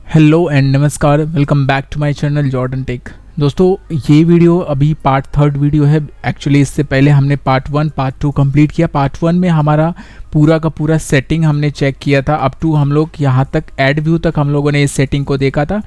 Hello and नमस्कार, welcome back to my channel Jordan Tech. दोस्तों, ये वीडियो अभी पार्ट 3 वीडियो है। एक्चुअली इससे पहले हमने पार्ट 1 पार्ट 2 कंप्लीट किया। पार्ट 1 में हमारा पूरा का पूरा सेटिंग हमने चेक किया था। अप टू हम लोग यहाँ तक ऐड व्यू तक हम लोगों ने इस सेटिंग को देखा था।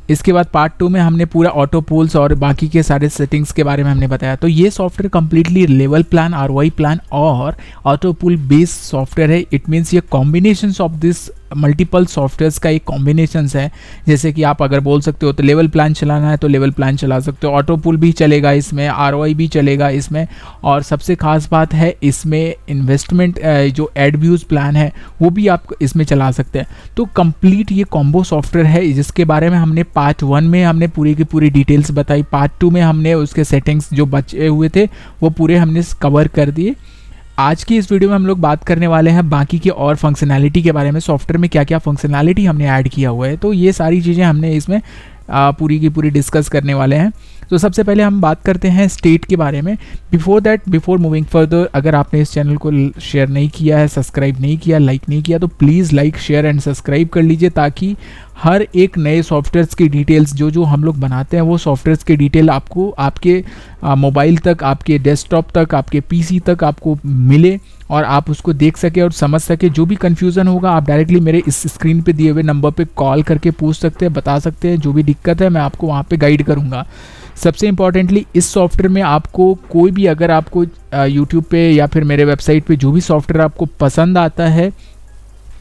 इसके बाद पार्ट 2 में हमने पूरा ऑटो पोल्स और बाकी के सारे सेटिंग्स के बारे में हमने बताया। तो ये software completely level plan, ROI plan और ऑटो पुल बेस्ड सॉफ्टवेयर है। इट मीन्स ये combination of this multiple softwares का एक कॉम्बिनेशन है। जैसे कि आप अगर बोल सकते हो तो लेवल प्लान चलाना है तो लेवल प्लान चला सकते हो, ऑटो पुल भी चलेगा इसमें, ROI भी चलेगा इसमें, और सबसे खास बात है इसमें इन्वेस्टमेंट जो एड व्यूज़ प्लान है वो भी आप इसमें चला सकते हैं। तो कंप्लीट ये कॉम्बो सॉफ्टवेयर है जिसके बारे में हमने पार्ट 1 में हमने पूरी की पूरी डिटेल्स बताई। पार्ट 2 में हमने उसके सेटिंग्स जो बचे हुए थे वो पूरे हमने कवर कर दिए। आज की इस वीडियो में हम लोग बात करने वाले हैं बाकी की और फंक्शनैलिटी के बारे में, सॉफ्टवेयर में क्या क्या फंक्शनैलिटी हमने ऐड किया हुआ है। तो ये सारी चीज़ें हमने इसमें पूरी की पूरी डिस्कस करने वाले हैं। तो सबसे पहले हम बात करते हैं स्टेट के बारे में। बिफोर मूविंग फर्दर, अगर आपने इस चैनल को शेयर नहीं किया है, सब्सक्राइब नहीं किया, लाइक नहीं किया, तो please like, share and subscribe कर लीजिए, ताकि हर एक नए सॉफ्टवेयर्स की डिटेल्स जो हम लोग बनाते हैं वो सॉफ्टवेयर्स की डिटेल आपको आपके मोबाइल तक, आपके डेस्कटॉप तक, आपके PC तक आपको मिले और आप उसको देख सके और समझ सके। जो भी कन्फ्यूज़न होगा आप डायरेक्टली मेरे इस स्क्रीन पे दिए हुए नंबर पे कॉल करके पूछ सकते हैं, बता सकते हैं। जो भी दिक्कत है मैं आपको वहाँ पे गाइड करूँगा। सबसे इम्पॉर्टेंटली इस सॉफ्टवेयर में आपको कोई भी, अगर आपको यूट्यूब पे या फिर मेरे वेबसाइट पे जो भी सॉफ्टवेयर आपको पसंद आता है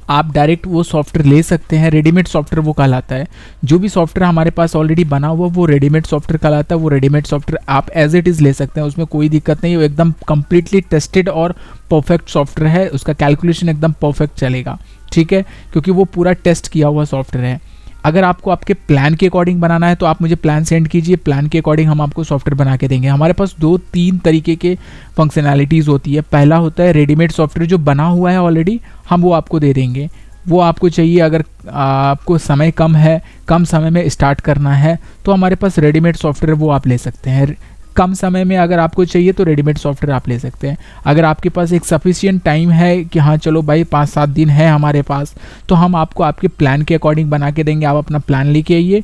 आप डायरेक्ट वो सॉफ्टवेयर ले सकते हैं। रेडीमेड सॉफ्टवेयर वो कहलाता है। जो भी सॉफ्टवेयर हमारे पास ऑलरेडी बना हुआ वो रेडीमेड सॉफ्टवेयर कहलाता है। वो रेडीमेड सॉफ्टवेयर आप एज इट इज़ ले सकते हैं, उसमें कोई दिक्कत नहीं है। वो एकदम कम्प्लीटली टेस्टेड और परफेक्ट सॉफ्टवेयर है। उसका कैलकुलेशन एकदम परफेक्ट चलेगा, ठीक है, क्योंकि वो पूरा टेस्ट किया हुआ सॉफ्टवेयर है। अगर आपको आपके प्लान के अकॉर्डिंग बनाना है तो आप मुझे प्लान सेंड कीजिए, प्लान के अकॉर्डिंग हम आपको सॉफ्टवेयर बना के देंगे। हमारे पास 2-3 तरीके के फंक्शनैलिटीज़ होती है। पहला होता है रेडीमेड सॉफ्टवेयर जो बना हुआ है ऑलरेडी, हम वो आपको दे देंगे। वो आपको चाहिए, अगर आपको समय कम है, कम समय में स्टार्ट करना है तो हमारे पास रेडीमेड सॉफ्टवेयर वो आप ले सकते हैं। कम समय में अगर आपको चाहिए तो रेडीमेड सॉफ्टवेयर आप ले सकते हैं। अगर आपके पास एक सफिशिएंट टाइम है कि हाँ चलो भाई 5-7 दिन है हमारे पास, तो हम आपको आपके प्लान के अकॉर्डिंग बना के देंगे। आप अपना प्लान लेके आइए,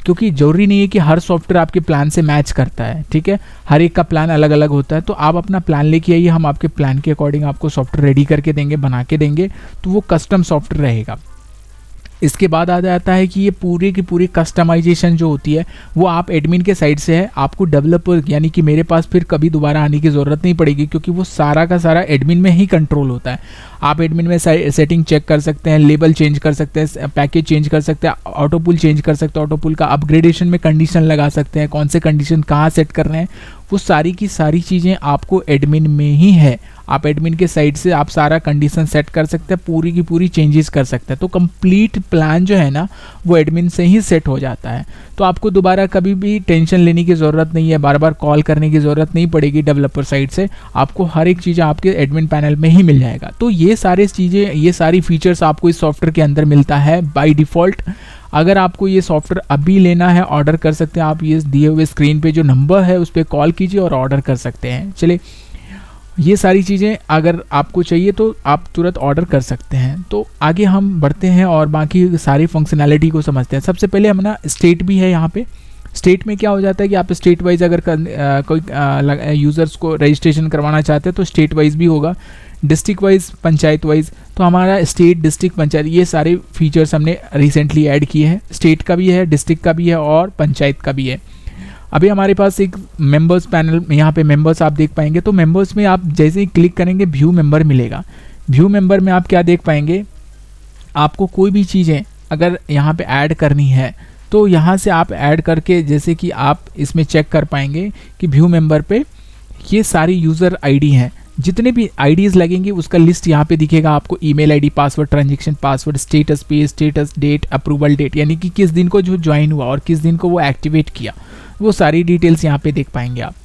क्योंकि ज़रूरी नहीं है कि हर सॉफ्टवेयर आपके प्लान से मैच करता है, ठीक है। हर एक का प्लान अलग अलग होता है। तो आप अपना प्लान लेके आइए, हम आपके प्लान के अकॉर्डिंग आपको सॉफ्टवेयर रेडी करके देंगे, बना के देंगे। तो वो कस्टम सॉफ्टवेयर रहेगा। इसके बाद आ जाता है कि ये पूरी की पूरी कस्टमाइजेशन जो होती है वो आप एडमिन के साइड से है। आपको डेवलपर यानी कि मेरे पास फिर कभी दोबारा आने की ज़रूरत नहीं पड़ेगी, क्योंकि वो सारा का सारा एडमिन में ही कंट्रोल होता है। आप एडमिन में सेटिंग चेक कर सकते हैं, लेबल चेंज कर सकते हैं, पैकेज चेंज कर सकते हैं, ऑटो पुल चेंज कर सकते हैं, ऑटो पुल का अपग्रेडेशन में कंडीशन लगा सकते हैं, कौन से कंडीशन कहाँ सेट कर रहे हैं, वो सारी की सारी चीज़ें आपको एडमिन में ही है। आप एडमिन के साइड से आप सारा कंडीशन सेट कर सकते हैं, पूरी की पूरी चेंजेस कर सकते हैं। तो कंप्लीट प्लान जो है ना वो एडमिन से ही सेट हो जाता है। तो आपको दोबारा कभी भी टेंशन लेने की ज़रूरत नहीं है, बार बार कॉल करने की ज़रूरत नहीं पड़ेगी डेवलपर साइड से। आपको हर एक चीज़ आपके एडमिन पैनल में ही मिल जाएगा। तो ये सारी चीज़ें, ये सारी फीचर्स आपको इस सॉफ्टवेयर के अंदर मिलता है बाय डिफ़ॉल्ट। अगर आपको ये सॉफ्टवेयर अभी लेना है, ऑर्डर कर सकते हैं। आप ये दिए हुए स्क्रीन पे जो नंबर है उस पर कॉल कीजिए और ऑर्डर कर सकते हैं। चलिए, ये सारी चीज़ें अगर आपको चाहिए तो आप तुरंत ऑर्डर कर सकते हैं। तो आगे हम बढ़ते हैं और बाकी सारी फंक्शनैलिटी को समझते हैं। सबसे पहले हम ना स्टेट भी है यहाँ पे। स्टेट में क्या हो जाता है कि आप स्टेट वाइज अगर कोई यूज़र्स को रजिस्ट्रेशन करवाना चाहते हैं तो स्टेट वाइज भी होगा, डिस्ट्रिक्ट वाइज, पंचायत वाइज। तो हमारा स्टेट, डिस्ट्रिक्ट, पंचायत ये सारे फीचर्स हमने रिसेंटली ऐड किए हैं। स्टेट का भी है, डिस्ट्रिक्ट का भी है और पंचायत का भी है। अभी हमारे पास एक मेंबर्स पैनल, यहाँ पे मेंबर्स आप देख पाएंगे। तो मेंबर्स में आप जैसे ही क्लिक करेंगे व्यू मेंबर मिलेगा। व्यू मेंबर में आप क्या देख पाएंगे, आपको कोई भी चीज़ें अगर यहाँ पे ऐड करनी है तो यहाँ से आप ऐड करके, जैसे कि आप इसमें चेक कर पाएंगे कि व्यू मेंबर पे ये सारी यूज़र आईडी हैं। जितने भी आईडीज़ लगेंगे उसका लिस्ट यहाँ पे दिखेगा आपको। Email ID, password, transaction password, status page, status date, approval date, यानी कि किस दिन को जो ज्वाइन हुआ और किस दिन को वो एक्टिवेट किया, वो सारी डिटेल्स यहाँ पे देख पाएंगे आप,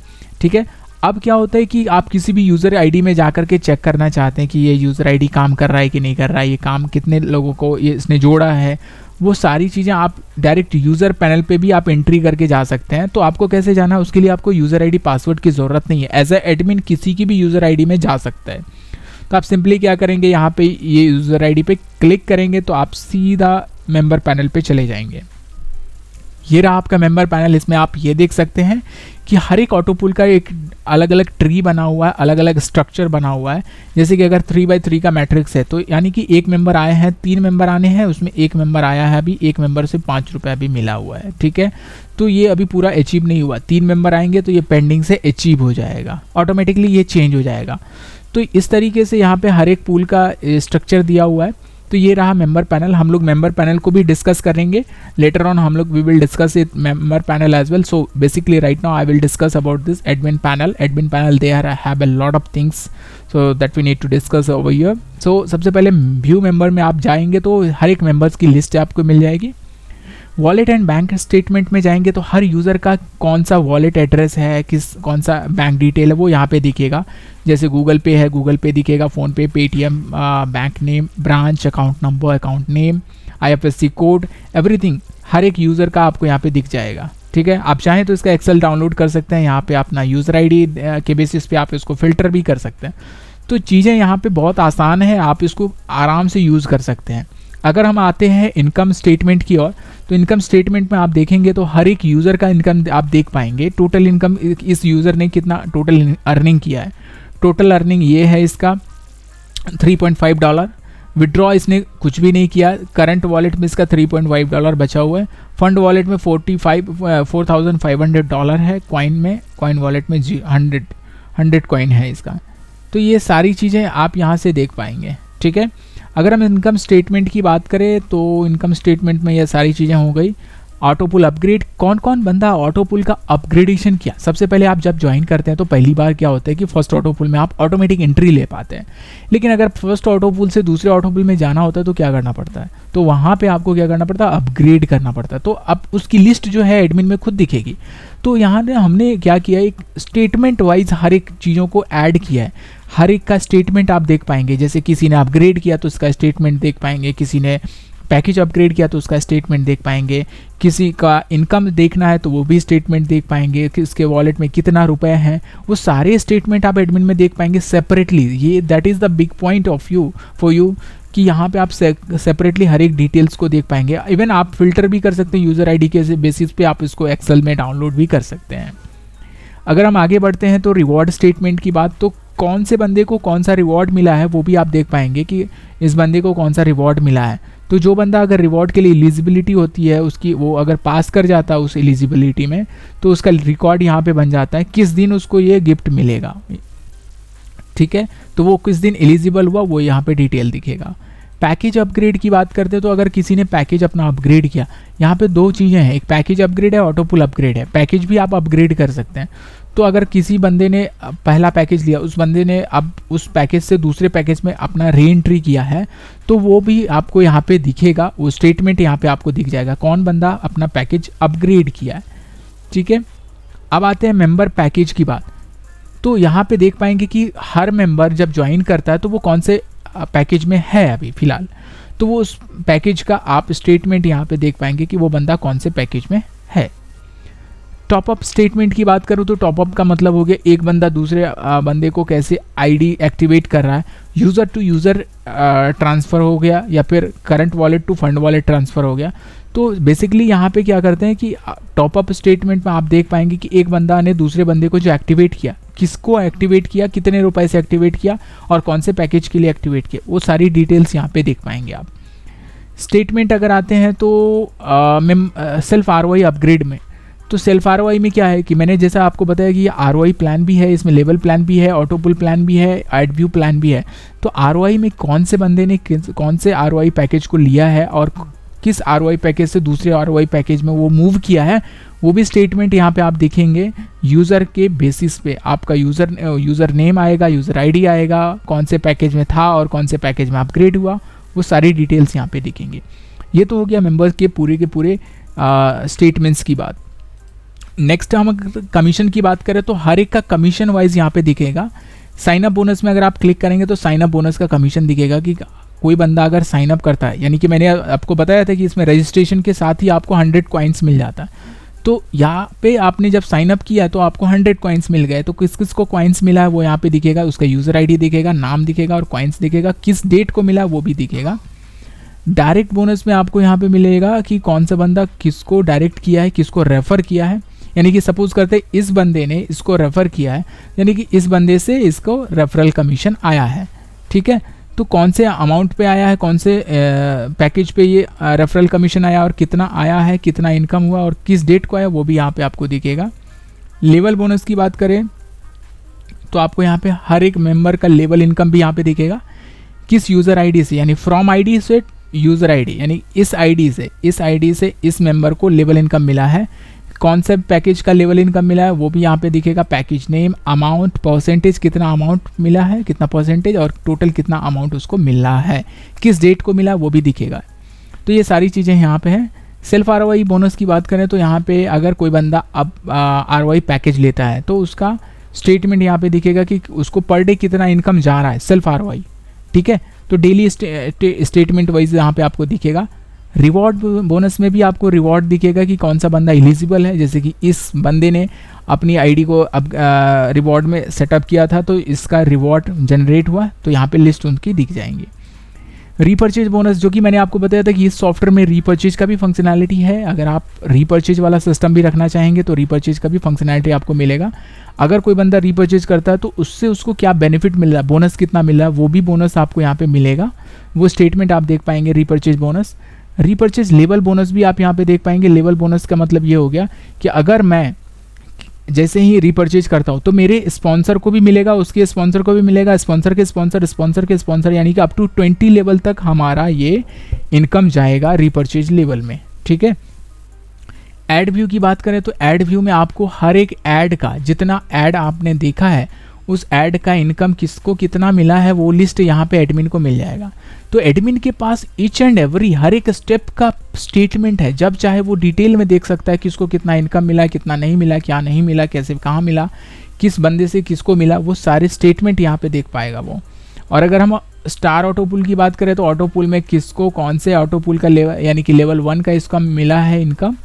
ठीक है। अब क्या होता है कि आप किसी भी यूज़र आईडी में जाकर के चेक करना चाहते हैं कि ये यूज़र आईडी काम कर रहा है कि नहीं कर रहा है, ये काम कितने लोगों को ये इसने जोड़ा है, वो सारी चीज़ें आप डायरेक्ट यूज़र पैनल पे भी आप एंट्री करके जा सकते हैं। तो आपको कैसे जाना है, उसके लिए आपको यूज़र आईडी पासवर्ड की ज़रूरत नहीं है। एज ए एडमिन किसी की भी यूज़र आईडी में जा सकता है। तो आप सिंपली क्या करेंगे, यहाँ पे ये यूज़र आईडी पे क्लिक करेंगे तो आप सीधा मेंबर पैनल पे चले जाएंगे। ये रहा आपका मेंबर पैनल। इसमें आप ये देख सकते हैं कि हर एक ऑटो पूल का एक अलग अलग ट्री बना हुआ है, अलग अलग स्ट्रक्चर बना हुआ है। जैसे कि अगर 3x3 का मैट्रिक्स है तो यानी कि एक मेंबर आए हैं, 3 मेंबर आने हैं, उसमें एक मेंबर आया है, अभी एक मेंबर से 5 रुपये अभी मिला हुआ है, ठीक है। तो ये अभी पूरा अचीव नहीं हुआ, 3 मेंबर आएंगे तो ये पेंडिंग से अचीव हो जाएगा, ऑटोमेटिकली ये चेंज हो जाएगा। तो इस तरीके से यहाँ पे हर एक पूल का स्ट्रक्चर दिया हुआ है। तो ये रहा मेंबर पैनल। हम लोग मेंबर पैनल को भी डिस्कस करेंगे लेटर ऑन, हम लोग we will discuss it member panel as well. So basically right now I will discuss about this admin panel. Admin panel they are have a lot of things so that we need to discuss over here. So सबसे पहले view member में आप जाएंगे तो हर एक members की list आपको मिल जाएगी। वॉलेट एंड बैंक स्टेटमेंट में जाएंगे तो हर यूज़र का कौन सा वॉलेट एड्रेस है, कौन सा बैंक डिटेल है वो यहाँ पे दिखेगा। जैसे गूगल पे है, गूगल पे दिखेगा, PhonePe, Paytm, bank name, branch, account number, account name, IFSC code, everything हर एक यूज़र का आपको यहाँ पे दिख जाएगा, ठीक है। आप चाहें तो इसका एक्सेल डाउनलोड कर सकते हैं, यहाँ पे अपना यूज़र ID के बेसिस पे आप इसको फिल्टर भी कर सकते हैं। तो चीज़ें यहाँ पे बहुत आसान है, आप इसको आराम से यूज़ कर सकते हैं। अगर हम आते हैं इनकम स्टेटमेंट की ओर, तो इनकम स्टेटमेंट में आप देखेंगे तो हर एक यूज़र का इनकम आप देख पाएंगे। टोटल इनकम, इस यूज़र ने कितना टोटल अर्निंग किया है। टोटल अर्निंग ये है इसका $3.5। विड्रॉ इसने कुछ भी नहीं किया। करंट वॉलेट में इसका $3.5 बचा हुआ है। फंड वॉलेट में $4,500 है। कॉइन वॉलेट में 100 कॉइन है इसका। तो ये सारी चीज़ें आप यहाँ से देख पाएंगे, ठीक है। अगर हम इनकम स्टेटमेंट की बात करें तो इनकम स्टेटमेंट में ये सारी चीज़ें हो गई। ऑटो पुल अपग्रेड, कौन कौन बंदा ऑटो पुल का अपग्रेडेशन किया। सबसे पहले आप जब ज्वाइन करते हैं तो पहली बार क्या होता है कि फर्स्ट ऑटो पुल में आप ऑटोमेटिक एंट्री ले पाते हैं, लेकिन अगर फर्स्ट ऑटो पुल से दूसरे ऑटो पुल में जाना होता है तो क्या करना पड़ता है, तो वहाँ पे आपको क्या करना पड़ता है, अपग्रेड करना पड़ता है। तो अब उसकी लिस्ट जो है एडमिन में खुद दिखेगी। तो यहाँ ने हमने क्या किया, एक स्टेटमेंट वाइज हर एक चीज़ों को ऐड किया है। हर एक का स्टेटमेंट आप देख पाएंगे। जैसे किसी ने अपग्रेड किया तो उसका स्टेटमेंट देख पाएंगे, किसी ने पैकेज अपग्रेड किया तो उसका स्टेटमेंट देख पाएंगे, किसी का इनकम देखना है तो वो भी स्टेटमेंट देख पाएंगे, कि उसके वॉलेट में कितना रुपए हैं, वो सारे स्टेटमेंट आप एडमिन में देख पाएंगे सेपरेटली। ये that is the big point of you for you कि यहाँ पे आप सेपरेटली हर एक डिटेल्स को देख पाएंगे। इवन आप फिल्टर भी कर सकते हैं यूज़र ID के बेसिस पे, आप इसको एक्सेल में डाउनलोड भी कर सकते हैं। अगर हम आगे बढ़ते हैं तो रिवॉर्ड स्टेटमेंट की बात, तो कौन से बंदे को कौन सा रिवॉर्ड मिला है वो भी आप देख पाएंगे कि इस बंदे को कौन सा रिवॉर्ड मिला है। तो जो बंदा अगर रिवॉर्ड के लिए एलिजिबिलिटी होती है उसकी, वो अगर पास कर जाता है उस एलिजिबिलिटी में तो उसका रिकॉर्ड यहाँ पे बन जाता है किस दिन उसको ये गिफ्ट मिलेगा, ठीक है। तो वो किस दिन एलिजिबल हुआ वो यहाँ पे डिटेल दिखेगा। पैकेज अपग्रेड की बात करते हैं तो अगर किसी ने पैकेज अपना अपग्रेड किया, यहाँ पे दो चीज़ें हैं, एक पैकेज अपग्रेड है, ऑटो पुल अपग्रेड है। पैकेज भी आप अपग्रेड कर सकते हैं। तो अगर किसी बंदे ने पहला पैकेज लिया, उस बंदे ने अब उस पैकेज से दूसरे पैकेज में अपना री एंट्री किया है तो वो भी आपको यहाँ पे दिखेगा, वो स्टेटमेंट यहाँ पे आपको दिख जाएगा कौन बंदा अपना पैकेज अपग्रेड किया है, ठीक है। अब आते हैं मेंबर पैकेज की बात। तो यहाँ पे देख पाएंगे कि हर मेंबर जब ज्वाइन करता है तो वो कौन से पैकेज में है अभी फ़िलहाल, तो वो उस पैकेज का आप स्टेटमेंट यहाँ पे देख पाएंगे कि वो बंदा कौन से पैकेज में है। टॉपअप स्टेटमेंट की बात करूँ तो टॉपअप का मतलब हो गया एक बंदा दूसरे बंदे को कैसे ID एक्टिवेट कर रहा है, यूज़र टू यूज़र ट्रांसफ़र हो गया या फिर current wallet to fund wallet transfer हो गया। तो बेसिकली यहाँ पे क्या करते हैं कि टॉपअप स्टेटमेंट में आप देख पाएंगे कि एक बंदा ने दूसरे बंदे को जो एक्टिवेट किया, किसको एक्टिवेट किया, कितने रुपए से एक्टिवेट किया और कौन से पैकेज के लिए एक्टिवेट किया, वो सारी डिटेल्स यहाँ पे देख पाएंगे आप। स्टेटमेंट अगर आते हैं तो सेल्फ ROI अपग्रेड में, तो सेल्फ ROI में क्या है कि मैंने जैसा आपको बताया कि ये ROI प्लान भी है, इसमें लेवल प्लान भी है, ऑटो पुल प्लान भी है, एड व्यू प्लान भी है। तो ROI में कौन से बंदे ने कौन से ROI पैकेज को लिया है और किस ROI पैकेज से दूसरे ROI पैकेज में वो मूव किया है, वो भी स्टेटमेंट यहाँ पे आप देखेंगे। यूज़र के बेसिस पे आपका यूज़र नेम आएगा, यूज़र ID आएगा, कौन से पैकेज में था और कौन से पैकेज में अपग्रेड हुआ, वो सारी डिटेल्स यहाँ पे दिखेंगे। ये तो हो गया मेंबर्स के पूरे स्टेटमेंट्स की बात। नेक्स्ट हम कमीशन की बात करें तो हर एक का कमीशन वाइज यहाँ पे दिखेगा। साइन अप बोनस में अगर आप क्लिक करेंगे तो साइन अप बोनस का कमीशन दिखेगा कि कोई बंदा अगर साइन अप करता है, यानी कि मैंने आपको बताया था कि इसमें रजिस्ट्रेशन के साथ ही आपको 100 कॉइन्स मिल जाता है। तो यहाँ पे आपने जब साइन अप किया तो आपको 100 कॉइन्स मिल गए। तो किस किस को कॉइन्स मिला है वो यहाँ पे दिखेगा, उसका यूज़र ID दिखेगा, नाम दिखेगा और कॉइन्स दिखेगा, किस डेट को मिला वो भी दिखेगा। डायरेक्ट बोनस में आपको यहाँ पे मिलेगा कि कौन सा बंदा किसको डायरेक्ट किया है, किसको रेफ़र किया है। यानी कि सपोज करते इस बंदे ने इसको रेफ़र किया है, यानी कि इस बंदे से इसको रेफरल कमीशन आया है, ठीक है। तो कौन से अमाउंट पे आया है, कौन से पैकेज पे ये रेफरल कमीशन आया और कितना आया है, कितना इनकम हुआ और किस डेट को आया, वो भी यहाँ पे आपको दिखेगा। लेवल बोनस की बात करें तो आपको यहाँ पे हर एक मेंबर का लेवल इनकम भी यहाँ पे दिखेगा, किस यूज़र आईडी से, यानी फ्रॉम आईडी से यूज़र आईडी, यानी इस आईडी से इस मेंबर को लेवल इनकम मिला है, कौन से पैकेज का लेवल इनकम मिला है वो भी यहाँ पे दिखेगा, पैकेज नेम, अमाउंट, परसेंटेज, कितना अमाउंट मिला है, कितना परसेंटेज और टोटल कितना अमाउंट उसको मिल रहा है, किस डेट को मिला वो भी दिखेगा। तो ये सारी चीज़ें यहाँ पे हैं। सेल्फ आरओआई बोनस की बात करें तो यहाँ पे अगर कोई बंदा अब आरओआई पैकेज लेता है तो उसका स्टेटमेंट यहाँ पे दिखेगा कि उसको पर डे कितना इनकम जा रहा है सेल्फ आरओआई, ठीक है। तो डेली स्टेटमेंट वाइज यहाँ पे आपको दिखेगा। रिवॉर्ड बोनस में भी आपको रिवॉर्ड दिखेगा कि कौन सा बंदा एलिजिबल है, जैसे कि इस बंदे ने अपनी आईडी को अब रिवॉर्ड में सेटअप किया था तो इसका रिवॉर्ड जनरेट हुआ, तो यहाँ पे लिस्ट उनकी दिख जाएंगी। रीपर्चेज बोनस, जो कि मैंने आपको बताया था कि इस सॉफ्टवेयर में रीपर्चेज का भी फंक्शनैलिटी है। अगर आप रीपर्चेज वाला सिस्टम भी रखना चाहेंगे तो रीपर्चेज का भी फंक्शनैलिटी आपको मिलेगा। अगर कोई बंदा रीपर्चेज करता है तो उससे उसको क्या बेनिफिट मिल रहा है, बोनस कितना मिल रहा है, वो भी बोनस आपको यहाँ पे मिलेगा। वो स्टेटमेंट आप देख पाएंगे। Repurchase bonus, repurchase level bonus भी आप यहाँ पे देख पाएंगे। लेवल बोनस का मतलब ये हो गया कि अगर मैं जैसे ही रीपर्चेज करता हूँ तो मेरे स्पॉन्सर को भी मिलेगा, उसके स्पॉन्सर को भी मिलेगा, स्पॉन्सर के स्पॉन्सर, स्पॉन्सर के स्पॉन्सर, यानी कि अप टू 20 लेवल तक हमारा ये इनकम जाएगा रीपर्चेज लेवल में, ठीक है। एड व्यू की बात करें तो एड व्यू में आपको हर एक ऐड का, जितना ऐड आपने देखा है उस ऐड का इनकम किसको कितना मिला है वो लिस्ट यहाँ पे एडमिन को मिल जाएगा। तो एडमिन के पास ईच एंड एवरी हर एक स्टेप का स्टेटमेंट है, जब चाहे वो डिटेल में देख सकता है किसको कितना इनकम मिला, कितना नहीं मिला, क्या नहीं मिला, कैसे कहाँ मिला, किस बंदे से किसको मिला, वो सारे स्टेटमेंट यहाँ पे देख पाएगा वो। और अगर हम स्टार ऑटो पुल की बात करें तो ऑटो पुल में किसको कौन से ऑटो पुल का लेवल, यानी कि लेवल 1 का इसका मिला है इनकम,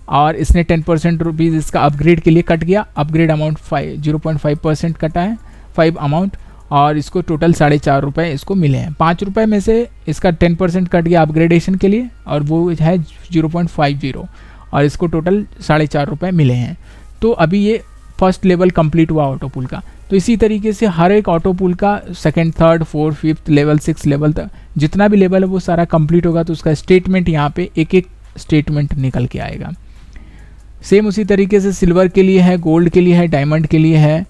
और इसने 10% रुपीज़ इसका अपग्रेड के लिए कट गया, अपग्रेड अमाउंट 0.5% कटा है, 5 अमाउंट, और इसको टोटल 4.5 रुपये इसको मिले हैं। 5 रुपये में से इसका 10% कट गया अपग्रेडेशन के लिए और वो है 0.50, और इसको टोटल 4.5 रुपये मिले हैं। तो अभी ये फर्स्ट लेवल कंप्लीट हुआ ऑटो पुल का। तो इसी तरीके से हर एक ऑटो पुल का second, third, fourth, fifth level, 6 level तक जितना भी लेवल है वो सारा कंप्लीट होगा, तो उसका स्टेटमेंट यहाँ पे एक एक स्टेटमेंट निकल के आएगा। सेम उसी तरीके से सिल्वर के लिए है, गोल्ड के लिए है, डायमंड के लिए है,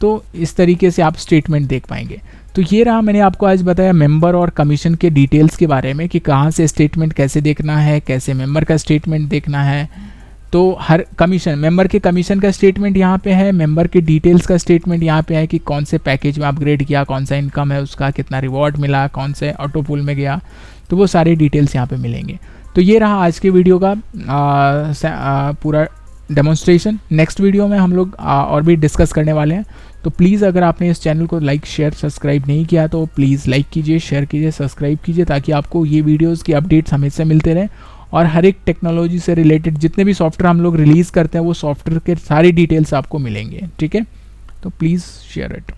तो इस तरीके से आप स्टेटमेंट देख पाएंगे। तो ये रहा, मैंने आपको आज बताया मेंबर और कमीशन के डिटेल्स के बारे में कि कहाँ से स्टेटमेंट कैसे देखना है, कैसे मेंबर का स्टेटमेंट देखना है। तो हर कमीशन, मेंबर के कमीशन का स्टेटमेंट यहाँ पे है, मेंबर के डिटेल्स का स्टेटमेंट यहाँ पे है कि कौन से पैकेज में अपग्रेड किया, कौन सा इनकम है उसका, कितना रिवॉर्ड मिला, कौन से ऑटो पुल में गया, तो वो सारे डिटेल्स यहाँ पे मिलेंगे। तो ये रहा आज के वीडियो का पूरा डेमोन्स्ट्रेशन। नेक्स्ट वीडियो में हम लोग और भी डिस्कस करने वाले हैं। तो प्लीज़ अगर आपने इस चैनल को लाइक, शेयर, सब्सक्राइब नहीं किया तो प्लीज़ लाइक कीजिए, शेयर कीजिए, सब्सक्राइब कीजिए, ताकि आपको ये वीडियोस की अपडेट्स हमेशा मिलते रहें और हर एक टेक्नोलॉजी से रिलेटेड जितने भी सॉफ्टवेयर हम लोग रिलीज़ करते हैं वो सॉफ्टवेयर के सारी डिटेल्स आपको मिलेंगे, ठीक है। तो प्लीज़ शेयर इट।